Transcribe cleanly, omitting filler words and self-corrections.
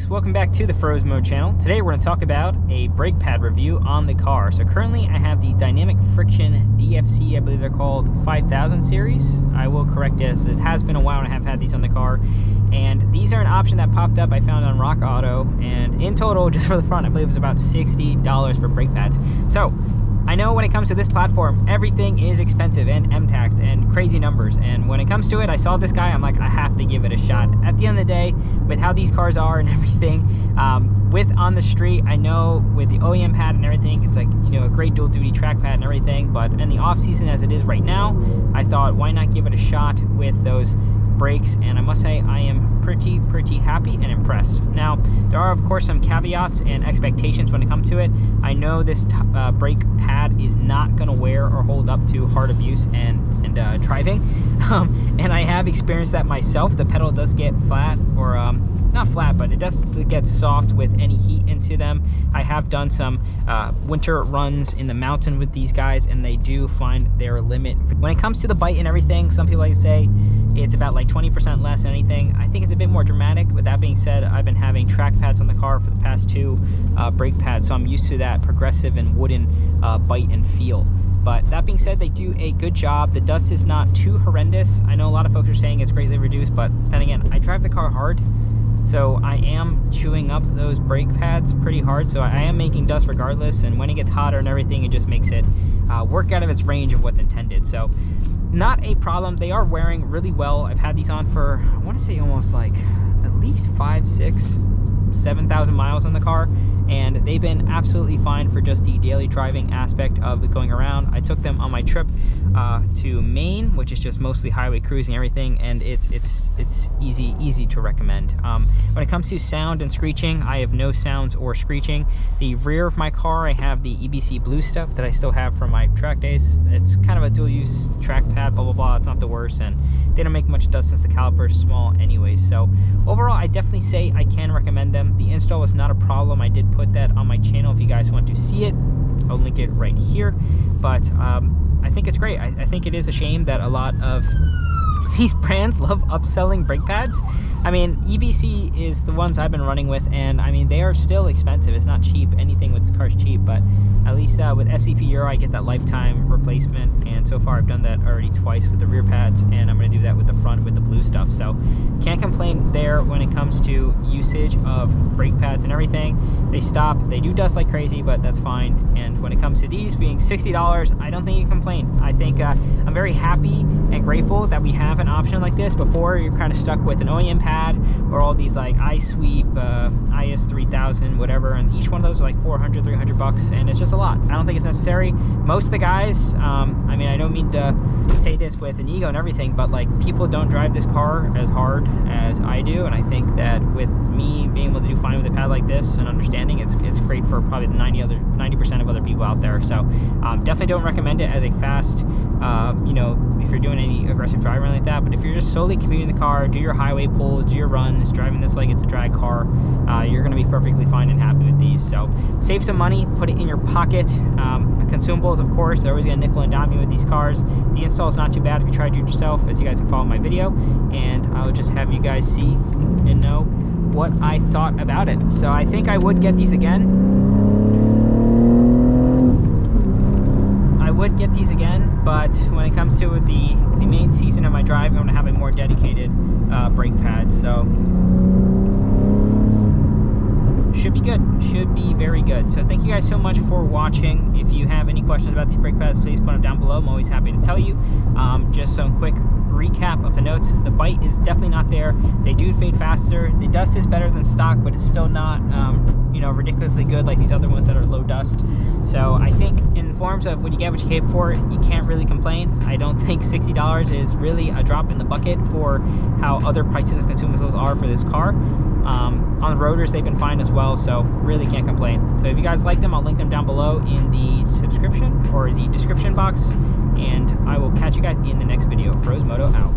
welcome back to the Feroz Moto channel. Today we're going to talk about a brake pad review on the car. So currently I have the Dynamic Friction DFC, I believe they're called 5000 series. I will correct this, it has been a while and I have had these on the car. And these are an option that popped up I found on Rock Auto, and in total, just for the front, I believe it was about $60 for brake pads. So I know when it comes to this platform, everything is expensive and M-taxed and crazy numbers. And when it comes to it, I saw this guy, I'm like, I have to give it a shot. At the end of the day, with how these cars are and everything, with on the street, I know with the OEM pad and everything, it's like, you know, a great dual duty track pad and everything. But in the off season as it is right now, I thought, why not give it a shot with those brakes? And I must say I am pretty happy and impressed. Now there are of course some caveats and expectations when it comes to it. I know this brake pad is not going to wear or hold up to hard abuse and driving, and I have experienced that myself. The pedal does get flat, or not flat, but it does get soft with any heat into them. I have done some winter runs in the mountain with these guys, and they do find their limit. When it comes to the bite and everything, some people like to say it's about like 20% less than anything. I think it's a bit more dramatic. With that being said, I've been having track pads on the car for the past two brake pads, so I'm used to that progressive and wooden bite and feel. But that being said, they do a good job. The dust is not too horrendous. I know a lot of folks are saying it's greatly reduced, but then again, I drive the car hard, so I am chewing up those brake pads pretty hard, so I am making dust regardless, and when it gets hotter and everything, it just makes it work out of its range of what's intended. So not a problem. They are wearing really well. I've had these on for, I want to say almost like at least 5, 6, 7,000 miles on the car, and they've been absolutely fine for just the daily driving aspect of going around. I took them on my trip to Maine, which is just mostly highway cruising and everything, and it's easy to recommend. When it comes to sound and screeching, I have no sounds or screeching. The rear of my car, I have the EBC blue stuff that I still have from my track days. It's kind of a dual use track pad, blah blah blah. It's not the worst, and they don't make much dust since the caliper is small anyways. So overall, I definitely say I can recommend them. The install was not a problem. I did put that on my channel if you guys want to see it. I'll link it right here. But I think it's great. I think it is a shame that a lot of these brands love upselling brake pads. I mean, EBC is the ones I've been running with, and I mean, they are still expensive. It's not cheap. Anything with this car is cheap, but at least with FCP Euro, I get that lifetime replacement, and so far I've done that already twice with the rear pads, and I'm going to do that with the front with the blue stuff. So can't complain there when it comes to usage of brake pads and everything. They stop, they do dust like crazy, but that's fine. And when it comes to these being $60, I don't think you can complain. I think I'm very happy and grateful that we have an option like this. Before, you're kind of stuck with an OEM pad or all these like iSweep, IS3000, whatever, and each one of those are like 400, 300 bucks, and it's just a lot. I don't think it's necessary. Most of the guys, I mean, I don't mean to say this with an ego and everything, but like, people don't drive this car as hard as I do, and I think that with me being able to do fine with a pad like this and understanding, it's great for probably the 90% of other people out there. So definitely don't recommend it as a fast, you know, if you're doing any aggressive driving like that. But if you're just solely commuting the car, do your highway pulls, do your runs, driving this like it's a drag car, you're going to be perfectly fine and happy with these. So save some money, put it in your pocket. Consumables, of course, they're always going to nickel and dime you with these cars. The install is not too bad if you try to do it yourself, as you guys can follow my video, and I'll just have you guys see and know what I thought about it. So I think I would get these again. But when it comes to the main season of my driving, I'm going to have a more dedicated brake pad. So should be good, should be very good. So thank you guys so much for watching. If you have any questions about these brake pads, please put them down below. I'm always happy to tell you. Just some quick recap of the notes. The bite is definitely not there. They do fade faster. The dust is better than stock, but it's still not you know, ridiculously good like these other ones that are low dust. So I think in forms of what you get, what you pay for, you can't really complain. I don't think $60 is really a drop in the bucket for how other prices of consumables are for this car. On the rotors, they've been fine as well, so really can't complain. So if you guys like them, I'll link them down below in the subscription or the description box, and I will catch you guys in the next video. Feroz Moto out.